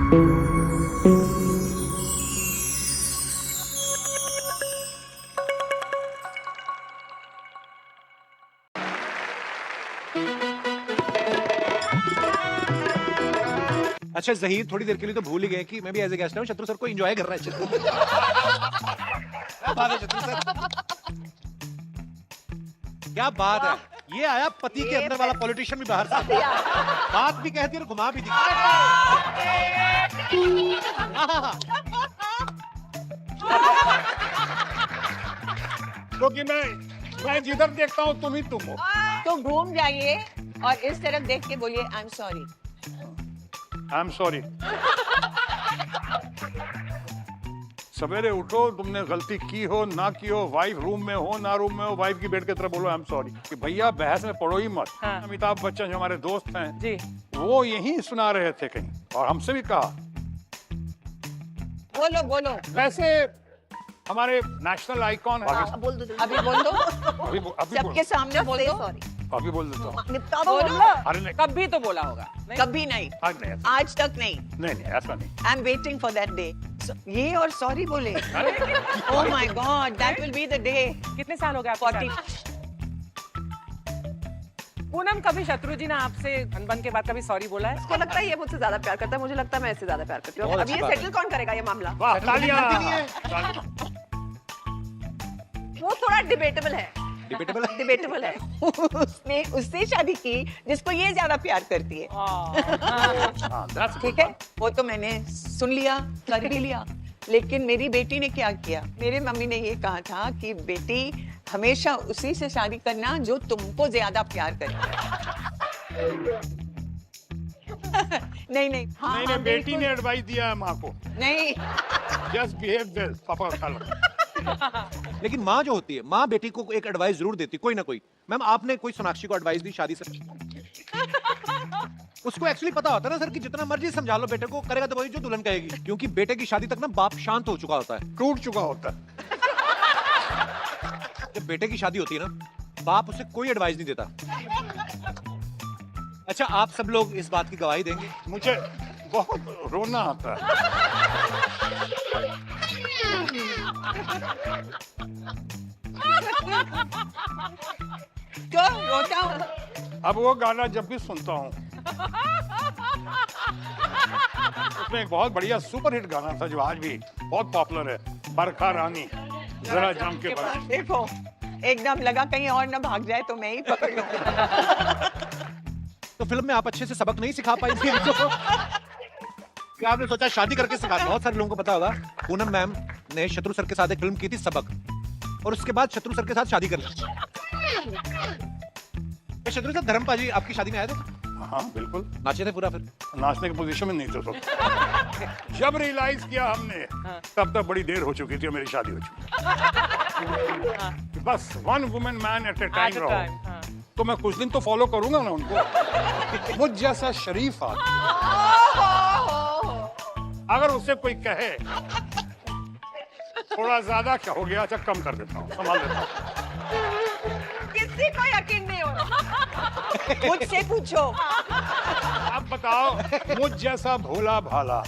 अच्छा जहीर, थोड़ी देर के लिए तो भूल ही गए कि मैं भी एज ए गेस्ट हूँ, शत्रु सर को एंजॉय कर रहा है। क्या बात है शत्रु सर, क्या बात है। ये आया पति के अंदर वाला पॉलिटिशियन भी बाहर से, बात भी कहती है और घुमा भी दी। क्योंकि मैं जिधर देखता हूँ तुम ही तुम हो। तो घूम जाइए और इस तरफ देख के बोलिए I am sorry. I am sorry. सवेरे उठो, तुमने गलती की हो ना की हो, वाइफ रूम में हो ना रूम में हो, वाइफ की बेड की तरफ बोलो आई एम सॉरी। कि भैया बहस में पड़ो ही मत। हाँ। अमिताभ बच्चन जो हमारे दोस्त हैं जी, वो यही सुना रहे थे कहीं, और हमसे भी कहा। बोलो बोलो, वैसे हमारे नेशनल आइकॉन है। बोल दो, अभी बोल दो, अभी सबके सामने बोल दो। अभी बोल देता हूँ। निपटा बोलो। अरे नहीं, कभी तो बोला होगा नहीं? कभी नहीं, आज नहीं, आज तक नहीं। नहीं ऐसा नहीं। I am waiting for that day. ये और सॉरी बोले। Oh my God, that will be the day. कितने साल हो गए आपके 40। साथ? पूनम, कभी शत्रु जी ने आपसे अनबन के बाद कभी सॉरी बोला है? उसको लगता है ये मुझसे ज्यादा प्यार करता है, मुझे लगता है मैं इससे ज्यादा प्यार करती हूँ। बहुत अब अच्छी ये बात है। सेटल कौन करेगा ये मामला? वाह, तालियां। वो थोड़ा डिबेटेबल है। डिबेटेबल है। डिबेटेबल है। उसने उससे शादी की जिसको ये ज्यादा प्यार करती है। हाँ, that's good. ठीक है, वो तो मैंने सुन लिया, कर भी लिया। लेकिन मेरी बेटी ने क्या किया? मेरे मम्मी ने ये कहा था कि बेटी हमेशा उसी से शादी करना जो तुमको ज्यादा प्यार करे। नहीं नहीं, हाँ, नहीं, हाँ, बेटी बिल्कुल। ने एडवाइस दिया है माँ को, नहीं, जस्ट बिहेव वेल, पापा का ख्याल रखो। लेकिन माँ जो होती है, माँ बेटी को एक एडवाइस जरूर देती, कोई ना कोई। मैम आपने कोई सोनाक्षी को एडवाइस दी शादी से? उसको एक्चुअली पता होता है ना सर कि जितना मर्जी समझा लो बेटे को, करेगा तो वही जो दुल्हन कहेगी। क्योंकि बेटे की शादी तक ना बाप शांत हो चुका होता है। टूट चुका होता है। जब बेटे की शादी होती है ना, बाप उसे कोई एडवाइस नहीं देता। अच्छा, आप सब लोग इस बात की गवाही देंगे? मुझे बहुत रोना आता है। क्यों रोता हूँ? अब वो गाना जब भी सुनता हूँ, उसमें एक बहुत बढ़िया सुपर हिट गाना था जो आज भी बहुत पॉपुलर है, बरखा रानी जरा जम के बरखा। देखो, एकदम लगा कहीं और ना भाग जाए तो मैं ही पकड़ लूं। तो फिल्म में आप अच्छे से सबक नहीं सिखा पाई थी इनको? क्या आपने सोचा शादी करके सिखा? बहुत सारे लोगों को पता होगा, पूनम मैम ने शत्रु सर के साथ एक फिल्म की थी सबक, और उसके बाद शत्रु सर के साथ शादी कर ली। तो शत्रु सर, धर्म पाजी आपकी शादी में आए थे? हाँ बिल्कुल, नाचे थे पूरा? फिर नाचने की पोजीशन में नहीं थे तो। जब रियलाइज किया हमने, तब तक बड़ी देर हो चुकी थी और मेरी शादी हो चुकी। बस वन वुमेन मैन एट ए टाइम रहो, तो मैं कुछ दिन तो फॉलो करूंगा ना उनको। मुझ जैसा शरीफ आदमी अगर उसे कोई कहे थोड़ा ज्यादा क्या हो गया, अच्छा कम कर देता हूँ, संभाल देता हूँ। किसी को यकीन नहीं हो रहा। मुझसे पूछो। अब बताओ, मुझ जैसा भोला भाला,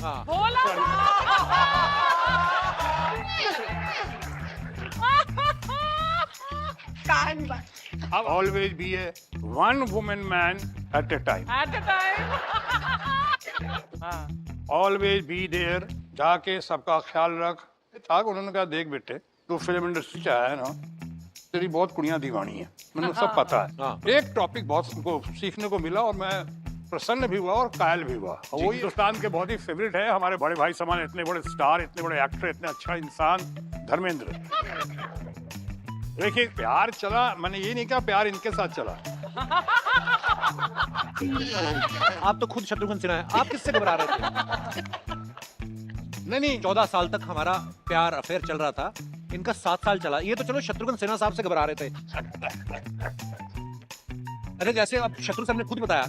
कान बंद। अब always be A one women man eight A time. At the time. हाँ, ऑलवेज बी देयर, जाके सबका ख्याल रख। उन्होंने कहा देख बेटे, तू फिल्म इंडस्ट्री से आया है ना, तेरी बहुत कुड़ियां दीवानी है, मैंने सब पता है। एक टॉपिक बहुत हमको सीखने को मिला और मैं प्रसन्न भी हुआ और कायल भी हुआ। वो हिंदुस्तान के बहुत ही फेवरेट है, हमारे बड़े भाई समान, इतने बड़े स्टार, इतने बड़े एक्टर, इतने अच्छा इंसान, धर्मेंद्र। देखिए प्यार चला, मैंने ये नहीं कहा प्यार इनके साथ चला। आप तो खुद शत्रुघ्न सिन्हा है, आप किससे घबरा रहे थे? नहीं, 14 साल तक हमारा प्यार अफेयर चल रहा था, इनका 7 साल चला। ये तो चलो शत्रुघ्न सिन्हा साहब से घबरा रहे थे। अरे जैसे अब शत्रु सर ने खुद बताया,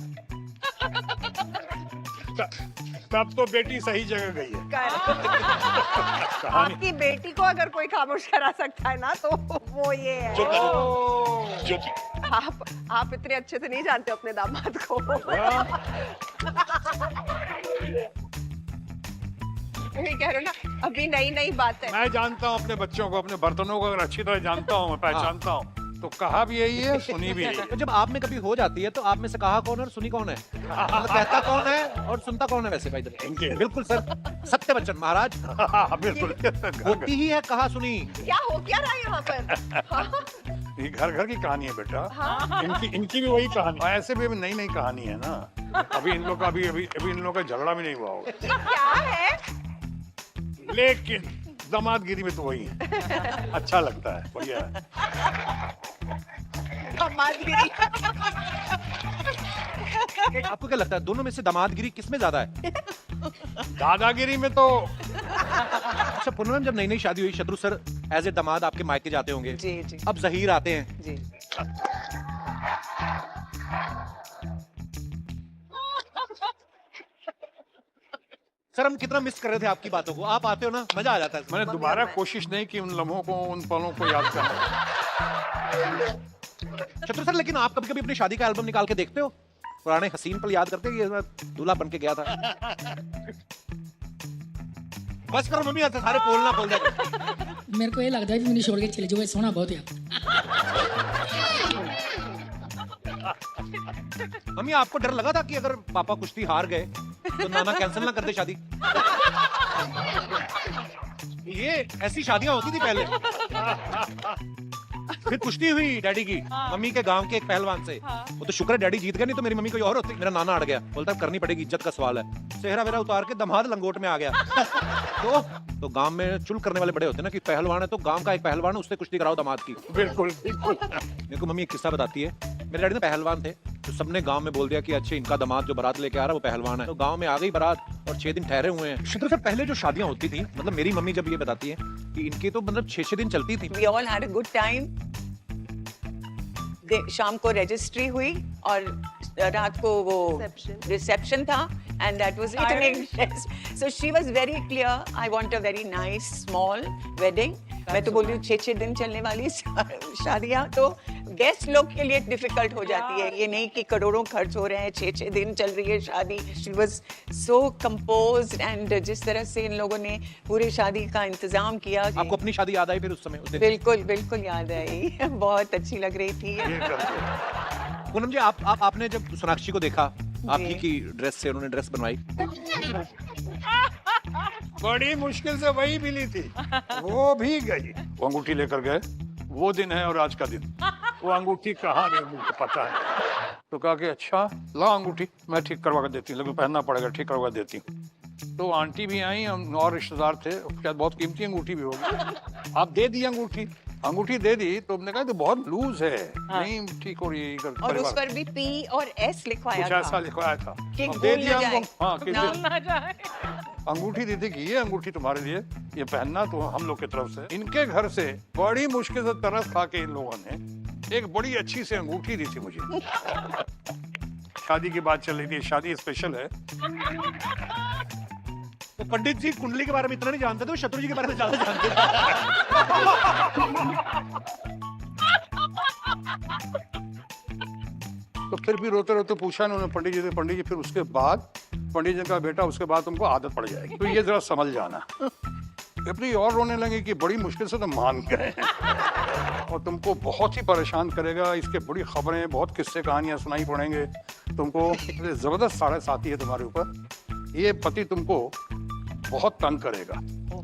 तब तो बेटी सही जगह गई है। आपकी बेटी को अगर कोई खामोश करा सकता है ना, तो वो ये है। आप इतने अच्छे से नहीं जानते अपने दामाद को। अभी नई नई बात है। मैं जानता हूँ अपने बच्चों को, अपने बर्तनों को अगर अच्छी तरह जानता हूँ, मैं पहचानता हूँ, तो कहा भी यही है, सुनी भी यही है। तो जब आप में कभी हो जाती है तो आप में से कहा कौन है और सुनी कौन है? मतलब कहता कौन है और सुनता कौन है वैसे भाई? इनके। बिल्कुल सर, सत्य वचन महाराज। हाँ, बिल्कुल। होती ही है कहा सुनी। क्या हो क्या रहा है यहाँ पर? हाँ, ये घर घर की कहानी है बेटा। हाँ। इनकी भी वही कहानी। ऐसे भी अभी नई नई कहानी है ना। अभी इन लोग का अभी इन लोग का झगड़ा भी नहीं हुआ होगा। ये क्या है? लेकिन दामादगिरी में तो वही है। अच्छा लगता है, बढ़िया है। दामादगिरी। आपको क्या लगता है दोनों में से दामादगिरी किसमें ज्यादा है? दादागिरी में तो अच्छा पूनम मैम, जब नई नई शादी हुई, शत्रु सर एज ए दामाद आपके मायके जाते होंगे। जी जी अब जहीर आते हैं। जी। सर हम कितना मिस कर रहे थे आपकी बातों को। आप आते हो ना, मजा आ जाता है। मैंने दोबारा कोशिश नहीं की उन लम्हों को, उन पलों को याद करने। शत्रु सर, लेकिन आप कभी कभी अपनी शादी का एल्बम निकाल के देखते हो? पुराने हसीन पल याद करते हो? ये मैं दूल्हा बन के गया था। बस करो मम्मी, ऐसे सारे पोल ना पोल दे। मेरे को ये लगता है कि मैंने छोड़ के चले जाओ, सोना बहुत है। मम्मी आपको डर लगा था कि अगर पापा कुश्ती हार गए तो नाना कैंसिल ना कर दे शादी? ये ऐसी शादियां होती थी पहले। फिर कुश्ती हुई डैडी की मम्मी के गांव के एक पहलवान से। वो तो शुक्र है डैडी जीत गए, नहीं तो मेरी मम्मी कोई और होती। मेरा नाना अड़ गया, बोलता करनी पड़ेगी, इज्जत का सवाल है। सेहरा वेरा उतार के दमाद लंगोट में आ गया। तो गांव में चुल करने वाले बड़े होते हैं ना कि पहलवान है तो गांव का एक पहलवान, उससे कुश्ती कराओ दामाद की। बिल्कुल बिल्कुल। मेरे को मम्मी एक किस्सा बताती है। मेरे डैडी ना पहलवान थे, तो सबने गांव में बोल दिया कि अच्छे इनका दामाद जो बारात लेके आ रहा है वो पहलवान है। तो गांव में आ गई बारात और 6 दिन ठहरे हुए हैं। शत्रु सर, पहले जो शादियां होती थी, मतलब मेरी मम्मी जब ये बताती है कि इनकी तो मतलब 6-6 दिन चलती थी। We all had a good time. शाम को रजिस्ट्री हुई और रात को वो रिसेप्शन था, and that was it in English. So she was very clear. I want a very nice small wedding. मैं तो बोल रही हूँ 6-6 दिन चलने वाली शादियाँ तो गेस्ट लोग के लिए डिफिकल्ट हो जाती है। ये नहीं कि करोड़ों खर्च हो रहे हैं, 6-6 दिन चल रही है शादी। She was so composed and जिस तरह से इन लोगों ने पूरी शादी का इंतजाम किया। आपको अपनी शादी याद आई फिर उस समय, उस दिन? बिल्कुल बिल्कुल याद आई। बहुत अच्छी लग रही थी। पूनम जी, आपने जब सोनाक्षी को देखा, आपकी की ड्रेस से उन्होंने ड्रेस बनवाई, बड़ी मुश्किल से वही मिली थी, वो भी गई। वो अंगूठी लेकर गए, वो दिन है और आज का दिन। वो अंगूठी कहाँ गई मुझे पता है। तो कहा कि अच्छा ला अंगूठी, मैं ठीक करवा कर देती हूँ, लेकिन पहनना पड़ेगा, ठीक करवा देती हूँ। तो आंटी भी आई, हम और रिश्तेदार थे, शायद बहुत कीमती अंगूठी भी होगी। आप दे दी अंगूठी, अंगूठी दे दी तो हमने कहा तो बहुत लूज है। नहीं ठीक हो रही है। और उस पर भी P और S लिखवाया कुछ ऐसा लिखवाया था। कि अब दे भूल दिया न जाए। हमको। हाँ, कि नाम ना जाए। अंगूठी दी थी कि ये अंगूठी तुम्हारे लिए, ये पहनना तो हम लोग की तरफ से। इनके घर से बड़ी मुश्किल से तरस खा के इन लोगों ने एक बड़ी अच्छी सी अंगूठी दी थी मुझे। शादी की बात चल रही थी, शादी स्पेशल है। तो पंडित जी कुंडली के बारे में इतना नहीं जानते थे, वो शत्रु जी के बारे में ज्यादा जानते थे। तो फिर भी रोते रोते पूछा उन्होंने पंडित जी से, पंडित जी फिर उसके बाद पंडित जी का बेटा उसके बाद तुमको आदत पड़ जाएगी, तो ये जरा समझ जाना। अपनी और रोने लगे कि बड़ी मुश्किल से तो मान गए और तुमको बहुत ही परेशान करेगा, इसके बड़ी खबरें, बहुत किस्से कहानियां सुनाई पड़ेंगे तुमको। जबरदस्त साढ़े साथी है तुम्हारे ऊपर, ये पति तुमको बहुत तंग करेगा।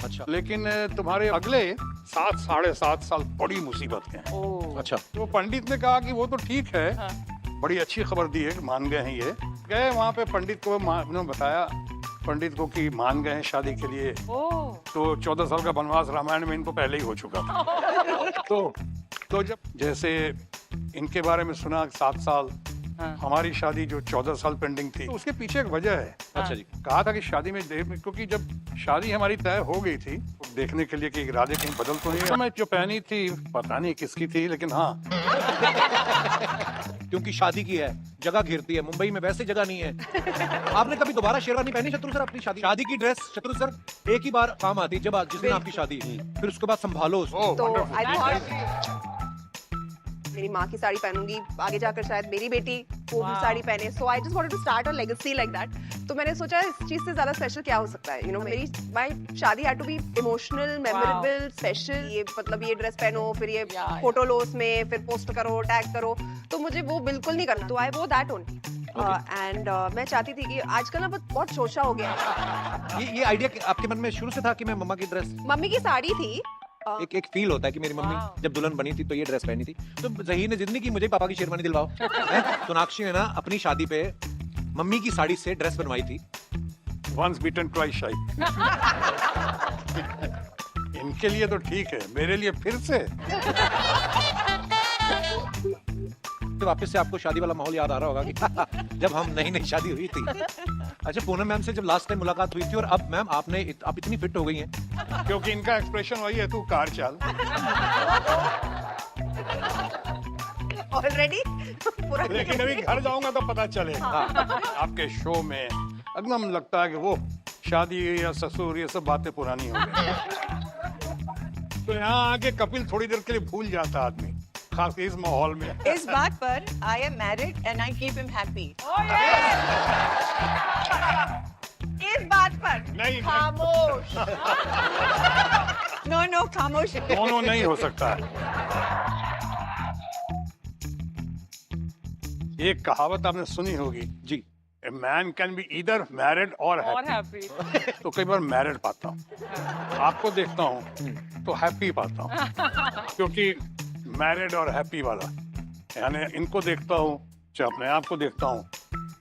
अच्छा, लेकिन तुम्हारे अगले 7-7.5 साल बड़ी मुसीबत के हैं। अच्छा। तो पंडित ने कहा कि वो तो ठीक है। हाँ। बड़ी अच्छी खबर दी है, मान गए हैं ये। गए वहाँ पे पंडित को, उन्होंने बताया पंडित को कि मान गए हैं शादी के लिए। तो 14 साल का वनवास रामायण में इनको पहले ही हो चुका था। तो जब जैसे इनके बारे में सुना 7 साल, हमारी शादी जो 14 साल पेंडिंग थी, तो उसके पीछे एक वजह है। अच्छा जी। कहा था कि शादी में क्योंकि जब शादी हमारी तय हो गई थी, तो देखने के लिए कि इरादे कहीं बदल तो नहीं है। मैं जो पहनी थी पता नहीं किसकी थी, लेकिन हाँ क्योंकि शादी की है, जगह घेरती है। मुंबई में वैसे जगह नहीं है। आपने कभी दोबारा शेरवानी पहनी शत्रु सर अपनी शादी की ड्रेस? शत्रु सर एक ही बार काम आती, जब जिस दिन आपकी शादी, फिर उसके बाद संभालो उसको। तो आई थॉट मेरी माँ की साड़ी पहनूंगी, आगे जाकर शायद मेरी बेटी वो भी साड़ी पहने. So I just wanted to start a legacy like that. तो मैंने सोचा इस चीज से ज्यादा स्पेशल क्या हो सकता है. You know, मेरी my शादी had to be emotional, memorable, special. ये मतलब ये ड्रेस पहनो, फिर ये फोटो लो उसमें, फिर पोस्ट करो, टैग करो. तो मुझे वो बिल्कुल नहीं करना. तो I wore that only. And मैं चाहती थी कि आजकल ना बहुत शोशा हो गया. ये आइडिया आपके मन में शुरू से था कि मैं मम्मा की ड्रेस, मम्मी की साड़ी थी. एक फील होता है कि मेरी मम्मी जब दुल्हन बनी थी तो ये ड्रेस पहनी थी. तो ज़हीर ने जिद नहीं की मुझे पापा की शेरवानी दिलवाओ. हैं? सोनाक्षी ने ना अपनी शादी पे मम्मी की साड़ी से ड्रेस बनवाई थी. Once bitten, twice shy. इनके लिए तो ठीक है, मेरे लिए फिर से. तो वापस से आपको शादी वाला माहौल याद आ रहा होगा कि जब हम नई शादी हुई थी. अच्छा, पूनम मैम से जब लास्ट टाइम मुलाकात हुई थी और अब मैम आप इतनी फिट हो गई हैं. क्योंकि इनका एक्सप्रेशन वही है, तू कार चल. ऑलरेडी पूरा. लेकिन अभी घर जाऊंगा तो पता चलेगा. आपके शो में एकदम लगता है कि वो शादी या ससुर ये सब बातें पुरानी हो गई. तो यहाँ आके कपिल थोड़ी देर के लिए भूल जाता आदमी, खास इस माहौल में. इस बात पर I am married and I keep him happy. इस बात पर नहीं. खामोश. No, खामोश. दोनों नहीं हो सकता है. एक कहावत आपने सुनी होगी, जी. A man can be either married or और happy. हैप्पी. तो कई बार मैरिड पाता हूँ, आपको देखता हूँ तो हैप्पी पाता हूँ. क्योंकि मैरिड और हैप्पी वाला, यानी इनको देखता हूँ चाहे अपने आप को देखता हूँ,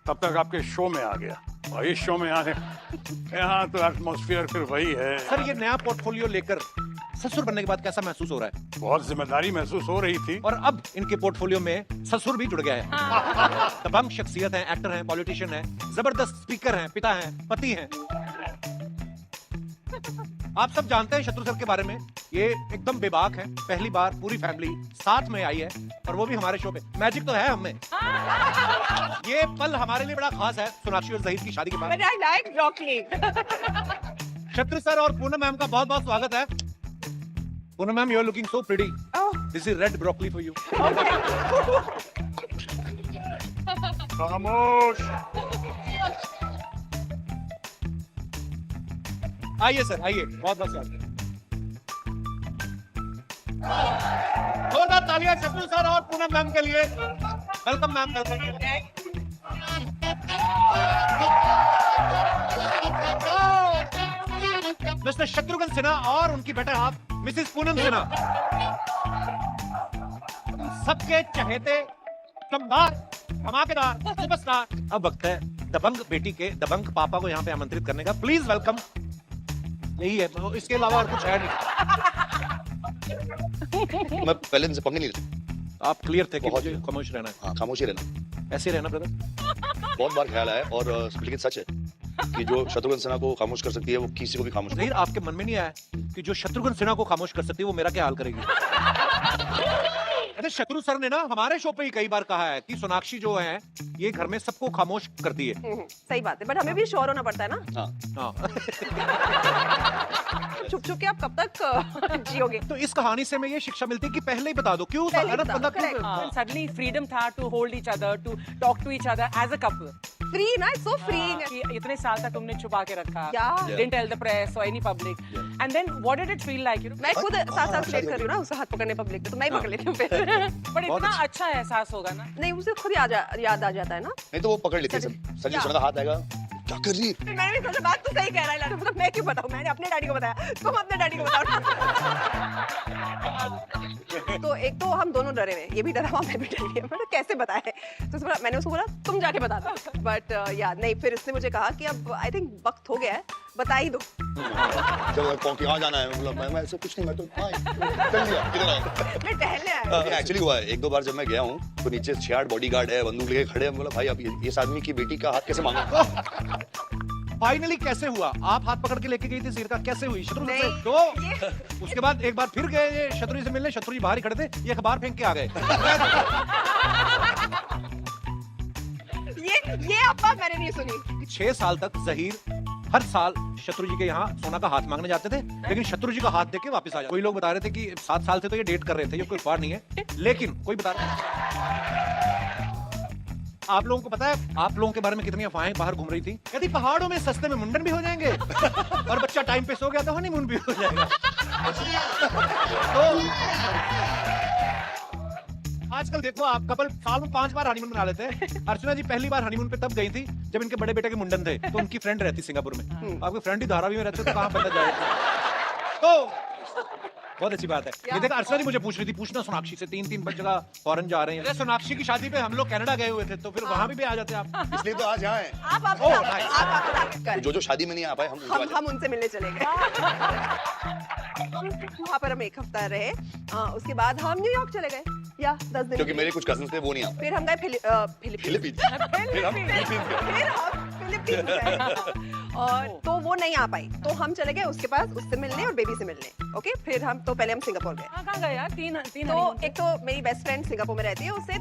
तब तक आपके शो में आ गया. और इस शो में आने यहाँ तो एटमॉस्फेयर फिर वही है. सर, ये नया पोर्टफोलियो लेकर ससुर बनने के बाद कैसा महसूस हो रहा है? बहुत जिम्मेदारी महसूस हो रही थी. और अब इनके पोर्टफोलियो में ससुर भी जुड़ गया है. दबंग शख्सियत है, एक्टर हैं, पॉलिटिशियन हैं, जबरदस्त स्पीकर हैं, पिता हैं, पति हैं. आप सब जानते हैं शत्रु सर के बारे में. ये एकदम बेबाक है. पहली बार पूरी फैमिली साथ में आई है और वो भी हमारे शो पे. मैजिक तो है हमें. ये पल हमारे लिए बड़ा खास है सोनाक्षी और ज़हीर की शादी के बाद. But I like broccoli. Shatru sir और पूनम मैम का बहुत बहुत स्वागत है. Poonam ma'am, you are looking so pretty. Oh, this is red broccoli for you. खामोश. आइए सर, आइए. बहुत बहुत स्वागत. जोरदार तालियां शत्रु सर और पूनम मैम के लिए. Welcome ma'am, welcome. Mr Shatrughan Sinha और उनकी better half Mrs Poonam Sinha, सबके चहेते, शानदार, धमाकेदार, सुपरस्टार. अब वक्त है दबंग बेटी के दबंग पापा को यहाँ पे आमंत्रित करने का. Please welcome. यही है, इसके अलावा और कुछ है नहीं. मैं पहले इनसे पंगे नहीं लेता. आप क्लियर थे कि बहुत मुझे खामोश रहना है. हाँ, खामोशी रहना. ऐसे रहना ब्रदर. बहुत बार ख्याल आया और लेकिन सच है कि जो शत्रुघ्न सिन्हा को खामोश कर सकती है वो किसी को भी खामोश कर. ज़हीर, आपके मन में नहीं आया कि जो शत्रुघ्न सिन्हा को खामोश कर सकती है वो मेरा क्या हाल करेगी? अरे शत्रु सर ने ना हमारे शो पे ही कई बार कहा है कि सोनाक्षी जो है ये घर में सबको खामोश करती है. सही बात है. बट हमें भी श्योर होना पड़ता है ना. हाँ. हाँ. छुप छुप के आप कब तक जियोगे. तो इस कहानी से मैं ये शिक्षा मिलती है कि पहले ही बता दो. क्यों पहले ही अनंत बता बंदा दो, क्यों? correct. हाँ. सडनली फ्रीडम था to hold each other, to talk to each other as a couple. Free ना, सो फ्री. इतने साल तक तुमने छुपा के रखा. Yeah. Didn't tell the press or any public. And then what did it feel like? You know? मैं खुद साथ साथ स्लेट कर रही हूँ ना, उसका हाथ पकड़ने पब्लिक पे, तो मैं ही पकड़ लेती हूँ फिर. But इतना अच्छा एहसास होगा ना. नहीं, उसे खुद याद आ जाता है ना. नहीं तो वो पकड़ लेती है. संजीव सुना हाथ आएगा, क्या कर रही है? फिर मैंने भी सोचा बात तो सही कह रहा है. मतलब मैं क्यों बताऊँ, मैंने अपने डैडी को बताया, तुम अपने डैडी को बताओ. तो एक तो हम दोनों डरे हुए, ये भी डरा हुआ, मैं भी डरी है. मतलब कैसे बताए. तो मैंने उसको बोला तुम जाके बता दो. बट याद नहीं. फिर इसने मुझे कहा कि अब आई थिंक वक्त हो गया है, बता ही दो. जब कहाँ जाना है? मतलब मैं ऐसा कुछ नहीं, मैं तो चल लिया. किधर आया? मैं टहलने आया. एक्चुअली हुआ है एक दो बार जब मैं गया हूँ तो नीचे 6-8 बॉडीगार्ड है, बंदूक लेके खड़े हैं. बोला भाई आप इस आदमी की बेटी का हाथ कैसे मांगा? फाइनली कैसे हुआ? आप हाथ पकड़ के लेके गई थी ज़हीर का, कैसे हुई? शत्रु से. नहीं, तो उसके बाद एक बार फिर गए ये शत्रु से मिलने. शत्रु जी बाहर ही खड़े थे, ये अखबार फेंक के आ गए. ये अब्बा मैंने नहीं सुनी. 6 साल तक ज़हीर हर साल शत्रु जी के यहाँ सोना का हाथ मांगने जाते थे, लेकिन शत्रु जी का हाथ देके वापस आ जाते. कोई लोग बता रहे थे कि 7 साल से तो ये डेट कर रहे थे, ये कोई अखबार नहीं है. लेकिन कोई बता रहा आप लोगों को पता है आप लोगों के बारे में कितनी अफवाहें बाहर घूम रही थी? कहती पहाड़ों में सस्ते में मुंडन भी हो जाएंगे और बच्चा टाइम पे सो गया तो हनीमून भी हो जाएगा। तो आजकल देखो आप कपल साल में 5 बार हनीमून मना लेते हैं। अर्चना जी पहली बार हनीमून पे तब गई थी जब इनके बड़े बेटे के मुंडन थे, तो उनकी फ्रेंड रहती सिंगापुर में। आपके फ्रेंड ही धारावी में रहते तो कहाँ पता जाए। तो बहुत अच्छी बात है। ये देखा अर्चना जी मुझे पूछ रही थी, पूछना सोनाक्षी से 3-3 जगह फॉरेन जा रहे हैं। सोनाक्षी की शादी पे हम लोग कनाडा गए हुए थे, तो फिर वहां भी आ जाते आप। इसलिए तो आज यहाँ है। आप जो शादी में नहीं आ पाए हम उनसे मिलने चले गए। वहाँ पर हम 1 हफ्ता रहे। उसके बाद हम न्यूयॉर्क चले गए या 10 दिन, क्योंकि मेरे कुछ कजिन्स थे वो नहीं आ फिर हम गए फिलीपींस और तो वो नहीं आ पाई, तो हम चले गए उसके पास, उससे मिलने और बेबी से मिलने। ओके, फिर हम तो पहले हम सिंगापुर गए। कहाँ गए यार? तीन तो एक तो मेरी बेस्ट फ्रेंड सिंगापुर में रहती है, उससे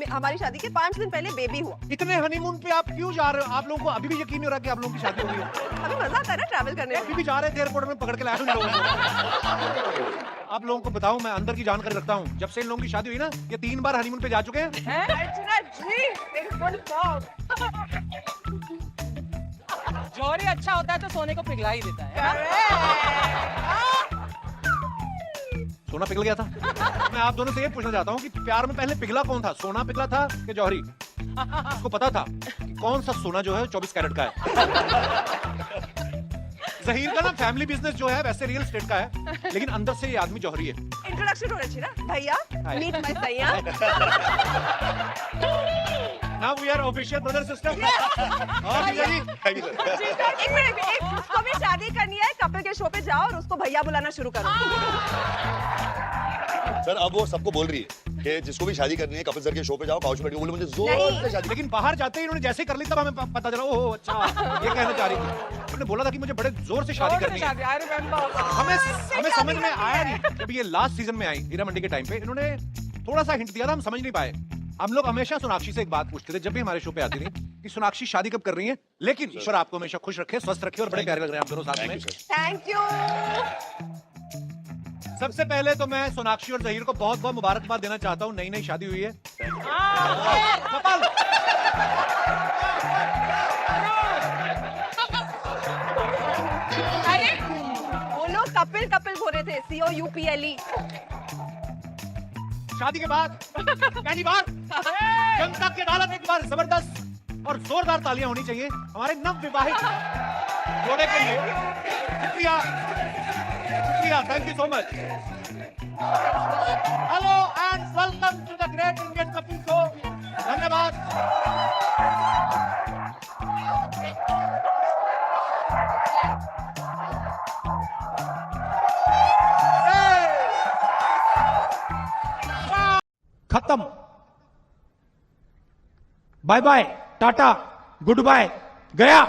हमारी शादी के 5 दिन पहले बेबी हुआ। इतने हनीमून पे आप क्यों जा रहे हो? आप लोगों को अभी भी यकीन नहीं हो रहा कि आप लोगों की शादी हो गई है? हमें मजा आता है ना ट्रैवल करने में। अभी भी जा रहे थे एयरपोर्ट में, पकड़ के लाया हूं इन लोगों को। आप लोगों को बताऊं, मैं अंदर की जानकारी रखता हूं। जब से इन लोगों की शादी हुई ना, ये 3 बार हनीमून पे जा चुके हैं। अर्चना जी, बिल्कुल जौहरी अच्छा होता है तो सोने को पिघला ही देता है। सोना पिघल गया था। मैं आप दोनों से ये पूछना चाहता हूँ कि प्यार में पहले पिघला कौन था, सोना पिघला था कि जौहरी? उसको पता था कि कौन सा सोना जो है 24 कैरेट का है। जहीर का ना फैमिली बिजनेस जो है वैसे रियल एस्टेट का है, लेकिन अंदर से ये आदमी जौहरी है। इंट्रोडक्शन होना चाहिए ना भैया, मीट माय भैया। Now we are official brother sister. और भैया जी, एक मिनट, उसको भी शादी करनी है, कपल के शो पे जाओ और उसको भैया बुलाना शुरू करो। सर अब वो सबको बोल रही है कि जिसको भी शादी करनी है कपिल सर के शो पे जाओ, काउच पे बैठो, बोले मुझे जोर से शादी। लेकिन बाहर जाते ही इन्होंने जैसे कर ली तब हमें पता चला, ओह अच्छा ये कहना चाह रही थी। उन्होंने बोला था कि मुझे बड़े जोर से शादी करनी है। I remember। हमें समझ में आया नहीं। जब ये लास्ट सीजन में आई हीरा मंडी के टाइम पे, इन्होंने थोड़ा सा हिंट दिया था, हम समझ नहीं पाए। हम लोग हमेशा सोनाक्षी से एक बात पूछते थे जब भी हमारे शो पे आती थी कि सोनाक्षी शादी कब कर रही है, लेकिन ईश्वर आपको हमेशा खुश रखे, स्वस्थ रखे और बड़े प्यारे लग रहे हैं आप दोनों साथ में। Thank you. सबसे पहले तो मैं सोनाक्षी और जहीर को बहुत बहुत मुबारकबाद देना चाहता हूँ, नई नई शादी हुई है। कपल अरे वो लोग कपिल कपिल बोल रहे थे, COUPLE। शादी के बाद पहली बार जनता की अदालत एक बार जबरदस्त और जोरदार तालियां होनी चाहिए हमारे नव विवाहित जोड़े के लिए। शुक्रिया, शुक्रिया, thank you so much. Hello and welcome to the great Indian Kapil show. धन्यवाद। खत्म। Bye bye, tata, goodbye, गया।